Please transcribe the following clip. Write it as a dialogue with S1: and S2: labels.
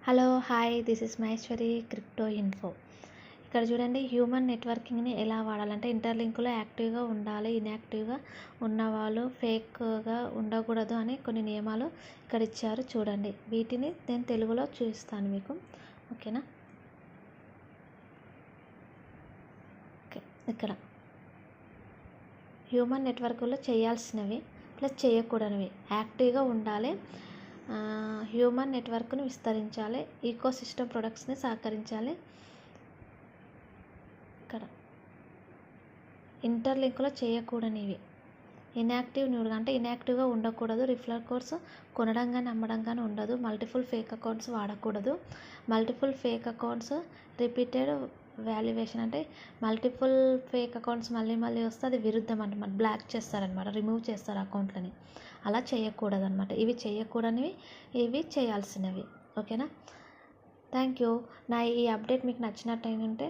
S1: Hello hi this is Maheshwari crypto info. ఇక్కడ చూడండి, human నెట్వర్కింగ్ని ఎలా వాడాలంటే ఇంటర్లింక్లో యాక్టివ్గా ఉండాలి, ఇన్యాక్టివ్గా ఉన్నవాళ్ళు ఫేక్గా ఉండకూడదు అని కొన్ని నియమాలు ఇక్కడ ఇచ్చారు. చూడండి, వీటిని నేను తెలుగులో చూపిస్తాను మీకు, ఓకేనా. ఓకే, ఇక్కడ హ్యూమన్ నెట్వర్క్లో చేయాల్సినవి ప్లస్ చేయకూడనివి. యాక్టివ్గా ఉండాలి, హ్యూమన్ నెట్వర్క్ను విస్తరించాలి, ఈకో సిస్టమ్ ప్రొడక్ట్స్ని సహకరించాలి. ఇక్కడ ఇంటర్లింక్లో చేయకూడనివి ఇన్యాక్టివ్ న్యూడ్ అంటే ఇన్యాక్టివ్గా ఉండకూడదు. రిఫరల్ కోడ్స్ కొనడం కానీ అమ్మడం కానీ ఉండదు. మల్టిపుల్ ఫేక్ అకౌంట్స్ వాడకూడదు. Multiple fake accounts repeated valuation అంటే మల్టిపుల్ ఫేక్ అకౌంట్స్ మళ్ళీ మళ్ళీ వస్తే అది విరుద్ధం అనమాట, బ్లాక్ చేస్తారనమాట, రిమూవ్ చేస్తారు అకౌంట్లని. అలా చేయకూడదు అనమాట. ఇవి చేయకూడనివి, ఇవి చేయాల్సినవి, ఓకేనా. Thank you. నా ఈ అప్డేట్ మీకు నచ్చినట్టు ఉంటే